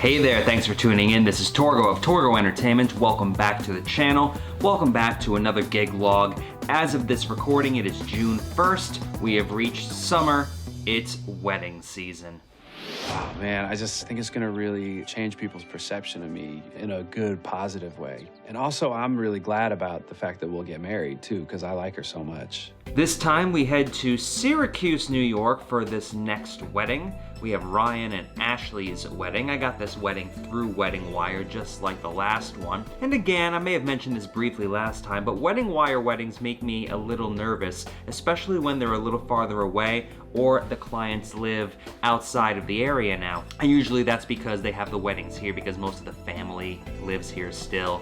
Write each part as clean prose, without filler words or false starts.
Hey there, thanks for tuning in. This is Torgo of Torgo Entertainment. Welcome back to the channel. Welcome back to another gig log. As of this recording, it is June 1st. We have reached summer. It's wedding season. Oh man, I just think it's gonna really change people's perception of me in a good, positive way. And also, I'm really glad about the fact that we'll get married too, because I like her so much. This time we head to Syracuse, New York for this next wedding. We have Ryan and Ashley's wedding. I got this wedding through Wedding Wire, just like the last one. And again, I may have mentioned this briefly last time, but Wedding Wire weddings make me a little nervous, especially when they're a little farther away or the clients live outside of the area now. And usually that's because they have the weddings here because most of the family lives here still.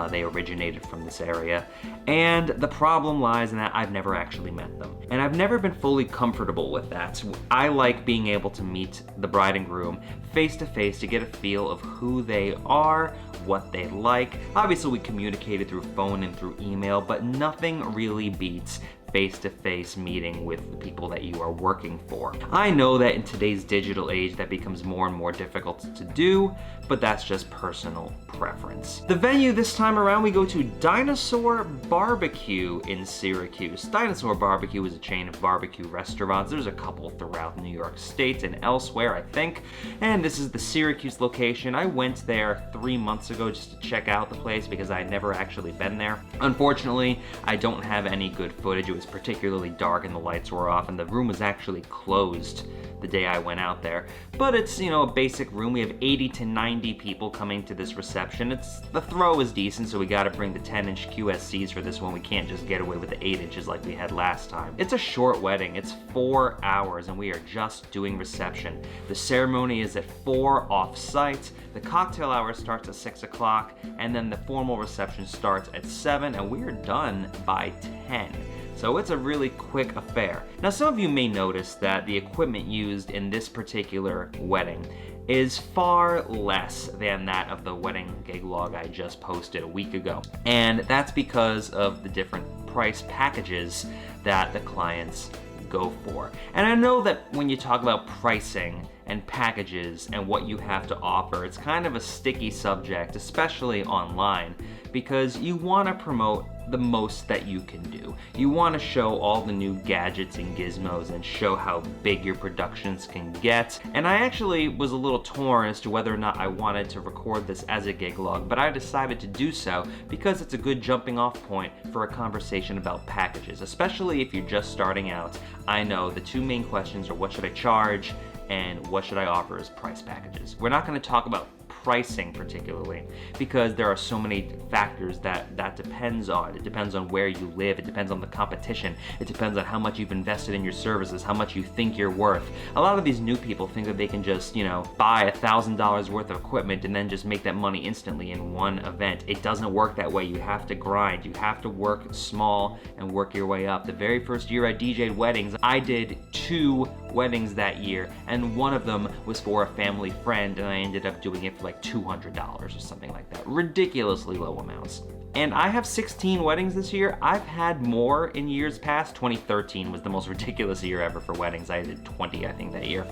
They originated from this area. And the problem lies in that I've never actually met them. And I've never been fully comfortable with that. I like being able to meet the bride and groom face to face to get a feel of who they are, what they like. Obviously we communicated through phone and through email, but nothing really beats face-to-face meeting with the people that you are working for. I know that in today's digital age that becomes more and more difficult to do, but that's just personal preference. The venue this time around, we go to Dinosaur Barbecue in Syracuse. Dinosaur Barbecue is a chain of barbecue restaurants. There's a couple throughout New York State and elsewhere, I think. And this is the Syracuse location. I went there 3 months ago just to check out the place because I had never actually been there. Unfortunately, I don't have any good footage. It was particularly dark and the lights were off and the room was actually closed the day I went out there. But it's, you know, a basic room. We have 80 to 90 people coming to this reception. The throw is decent, so we gotta bring the 10-inch QSCs for this one. We can't just get away with the 8 inches like we had last time. It's a short wedding. It's 4 hours and we are just doing reception. The ceremony is at 4 off-site. The cocktail hour starts at 6 o'clock and then the formal reception starts at 7 and we are done by 10. So it's a really quick affair. Now some of you may notice that the equipment used in this particular wedding is far less than that of the wedding gig log I just posted a week ago. And that's because of the different price packages that the clients go for. And I know that when you talk about pricing and packages and what you have to offer, it's kind of a sticky subject, especially online, because you want to promote the most that you can do. You want to show all the new gadgets and gizmos and show how big your productions can get. And I actually was a little torn as to whether or not I wanted to record this as a gig log, but I decided to do so because it's a good jumping off point for a conversation about packages, especially if you're just starting out. I know the two main questions are what should I charge and what should I offer as price packages. We're not going to talk about pricing particularly because there are so many factors that depends on. It depends on where you live, it depends on the competition, it depends on how much you've invested in your services, how much you think you're worth. A lot of these new people think that they can just, you know, buy $1,000 worth of equipment and then just make that money instantly in one event. It doesn't work that way. You have to grind, you have to work small and work your way up. The very first year I DJ'd weddings, I did 2 weddings that year and one of them was for a family friend and I ended up doing it for like $200 or something like that. Ridiculously low amounts. And I have 16 weddings this year. I've had more in years past. 2013 was the most ridiculous year ever for weddings. I did 20, I think, that year.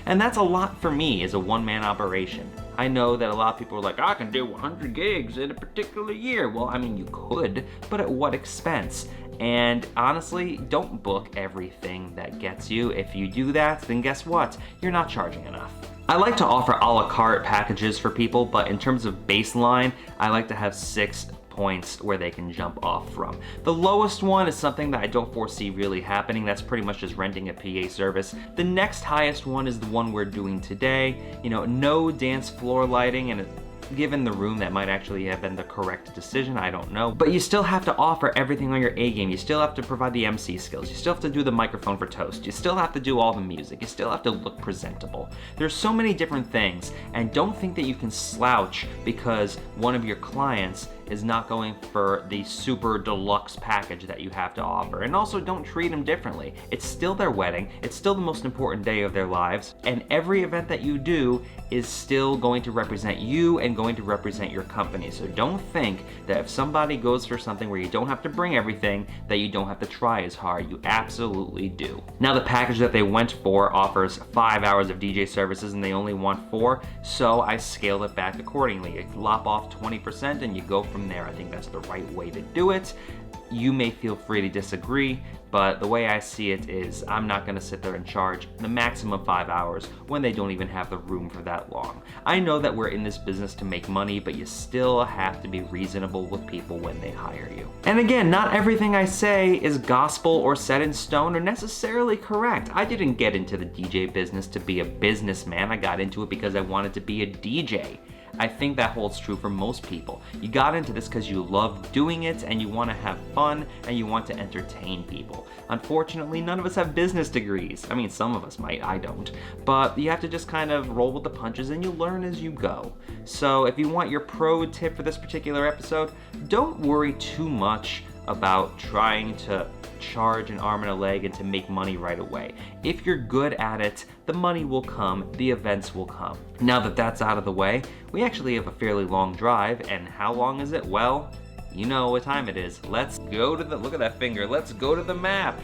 And that's a lot for me as a one-man operation. I know that a lot of people are like, I can do 100 gigs in a particular year. Well, I mean, you could, but at what expense? And honestly, don't book everything that gets you. If you do that, then guess what? You're not charging enough. I like to offer a la carte packages for people, but in terms of baseline, I like to have 6 points where they can jump off from. The lowest one is something that I don't foresee really happening. That's pretty much just renting a PA service. The next highest one is the one we're doing today. You know, no dance floor lighting, and given the room, that might actually have been the correct decision, I don't know. But you still have to offer everything on your A game. You still have to provide the MC skills. You still have to do the microphone for toast. You still have to do all the music. You still have to look presentable. There's so many different things, and don't think that you can slouch because one of your clients is not going for the super deluxe package that you have to offer. And also, don't treat them differently. It's still their wedding, it's still the most important day of their lives, and every event that you do is still going to represent you and going to represent your company. So don't think that if somebody goes for something where you don't have to bring everything, that you don't have to try as hard. You absolutely do. Now, the package that they went for offers 5 hours of DJ services and they only want 4, so I scaled it back accordingly. You lop off 20% and you go from there. I think that's the right way to do it. You may feel free to disagree, but the way I see it is I'm not gonna sit there and charge the maximum 5 hours when they don't even have the room for that long. I know that we're in this business to make money, but you still have to be reasonable with people when they hire you. And again, not everything I say is gospel or set in stone or necessarily correct. I didn't get into the DJ business to be a businessman. I got into it because I wanted to be a DJ. I think that holds true for most people. You got into this because you love doing it and you want to have fun and you want to entertain people. Unfortunately, none of us have business degrees. I mean, some of us might, I don't. But you have to just kind of roll with the punches and you learn as you go. So if you want your pro tip for this particular episode, don't worry too much about trying to charge an arm and a leg and to make money right away. If you're good at it, the money will come, the events will come. Now that that's out of the way, we actually have a fairly long drive, and how long is it? Well, you know what time it is. Let's go to the, look at that finger, let's go to the map.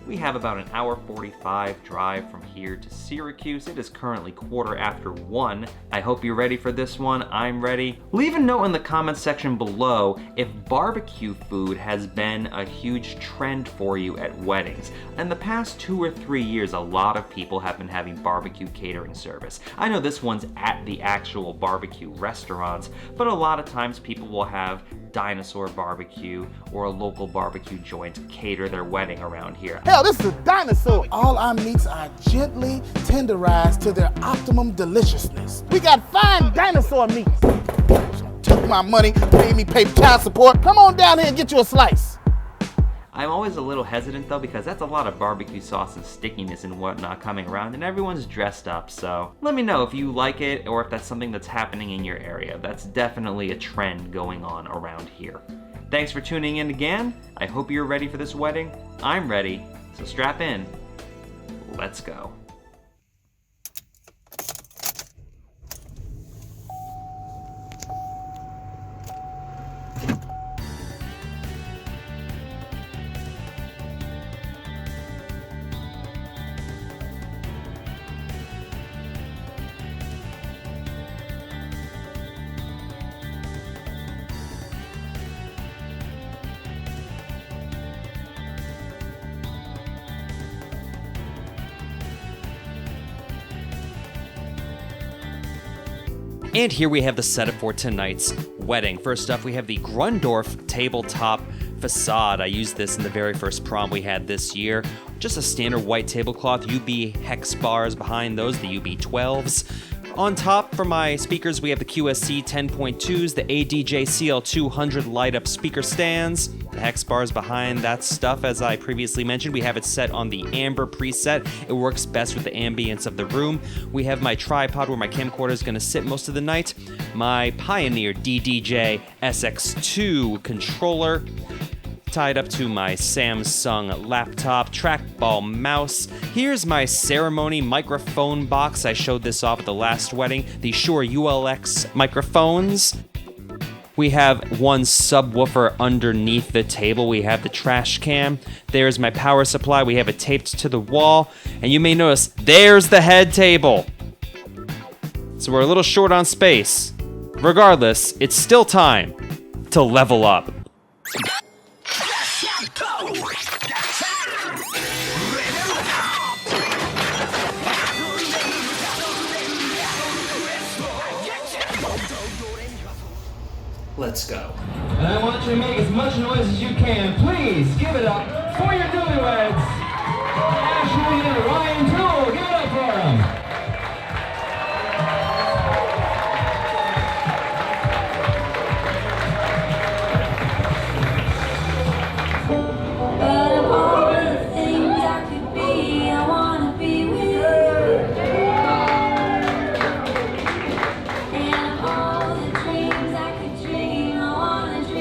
We have about an hour 45 drive from here to Syracuse. It is currently 1:15. I hope you're ready for this one. I'm ready. Leave a note in the comments section below if barbecue food has been a huge trend for you at weddings. In the past 2 or 3 years, a lot of people have been having barbecue catering service. I know this one's at the actual barbecue restaurants, but a lot of times people will have Dinosaur Barbecue or a local barbecue joint cater their wedding around here. Hell, this is a dinosaur. All our meats are gently tenderized to their optimum deliciousness. We got fine dinosaur meats. Took my money, paid me pay child support. Come on down here and get you a slice. I'm always a little hesitant though because that's a lot of barbecue sauce and stickiness and whatnot coming around and everyone's dressed up, so let me know if you like it or if that's something that's happening in your area. That's definitely a trend going on around here. Thanks for tuning in again. I hope you're ready for this wedding. I'm ready, so strap in. Let's go. And here we have the setup for tonight's wedding. First up, we have the Grundorf tabletop facade. I used this in the very first prom we had this year. Just a standard white tablecloth, UB hex bars behind those, the UB12s. On top for my speakers, we have the QSC 10.2s, the ADJ CL200 light-up speaker stands, the hex bars behind that stuff. As I previously mentioned, we have it set on the amber preset. It works best with the ambience of the room. We have my tripod where my camcorder is going to sit most of the night, my Pioneer DDJ SX2 controller, tied up to my Samsung laptop, trackball mouse. Here's my ceremony microphone box. I showed this off at the last wedding. The Shure ULX microphones. We have one subwoofer underneath the table. We have the trash can. There's my power supply. We have it taped to the wall. And you may notice, there's the head table. So we're a little short on space. Regardless, it's still time to level up. Let's go. And I want you to make as much noise as you can. Please give it up for your newlyweds, Ashley and Ryan Toole. Give it up for them. But of all the things I could be, I wanna be with you. And of all the dreams I could dream, I wanna dream.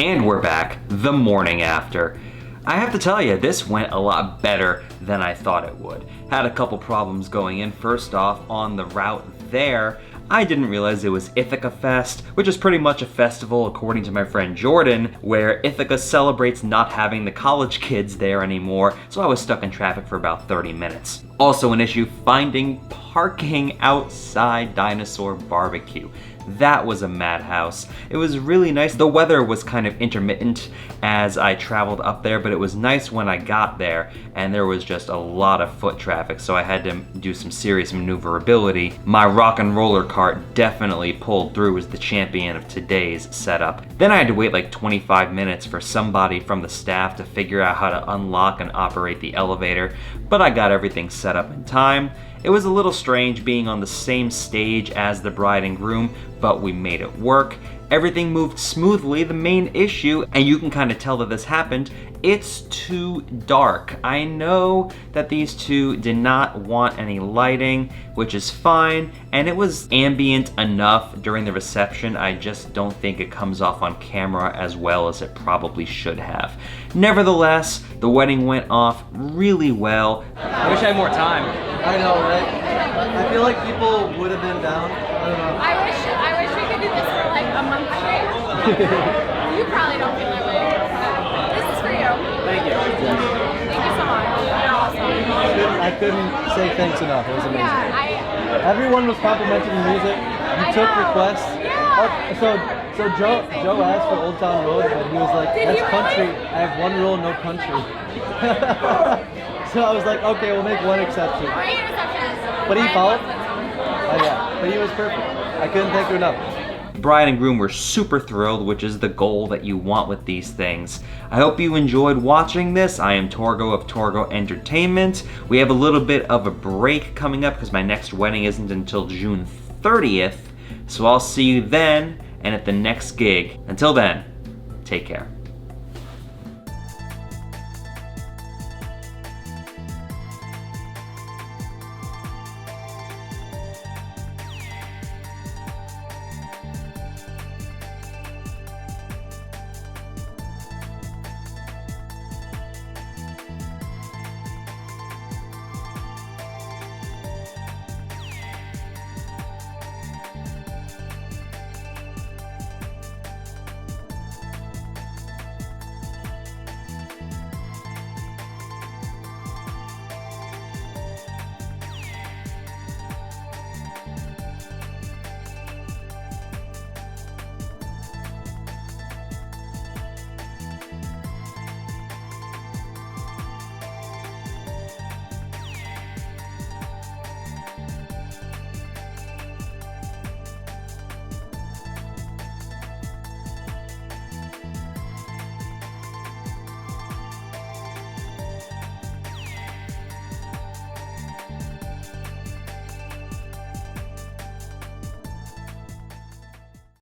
And we're back the morning after. I have to tell you, this went a lot better than I thought it would. Had a couple problems going in. First off, on the route there, I didn't realize it was Ithaca Fest, which is pretty much a festival, according to my friend Jordan, where Ithaca celebrates not having the college kids there anymore, so I was stuck in traffic for about 30 minutes. Also an issue finding parking outside Dinosaur Barbecue. That was a madhouse. It was really nice. The weather was kind of intermittent as I traveled up there, but it was nice when I got there, and there was just a lot of foot traffic, so I had to do some serious maneuverability. My rock and roller cart definitely pulled through as the champion of today's setup. Then I had to wait like 25 minutes for somebody from the staff to figure out how to unlock and operate the elevator, but I got everything set up in time. It was a little strange being on the same stage as the bride and groom, but we made it work. Everything moved smoothly. The main issue, and you can kind of tell that this happened, it's too dark. I know that these two did not want any lighting, which is fine, and it was ambient enough during the reception. I just don't think it comes off on camera as well as it probably should have. Nevertheless, the wedding went off really well. I wish I had more time. I know, right? I feel like people would have been down. I don't know. I wish we could do this for like a month straight. You probably don't feel that way. This is for you. Thank you. Thank you so much. You're awesome. I couldn't say thanks enough. It was amazing. Yeah, Everyone was complimenting the music. You I took know. requests. Yeah. So Joe asked for Old Town Road, but he was like, Did he that's country. really? I have one rule, no country. So I was like, okay, we'll make one exception. Great reception. But he followed. Oh yeah, but he was perfect. I couldn't thank you enough. Bride and groom were super thrilled, which is the goal that you want with these things. I hope you enjoyed watching this. I am Torgo of Torgo Entertainment. We have a little bit of a break coming up because my next wedding isn't until June 30th. So I'll see you then and at the next gig. Until then, take care.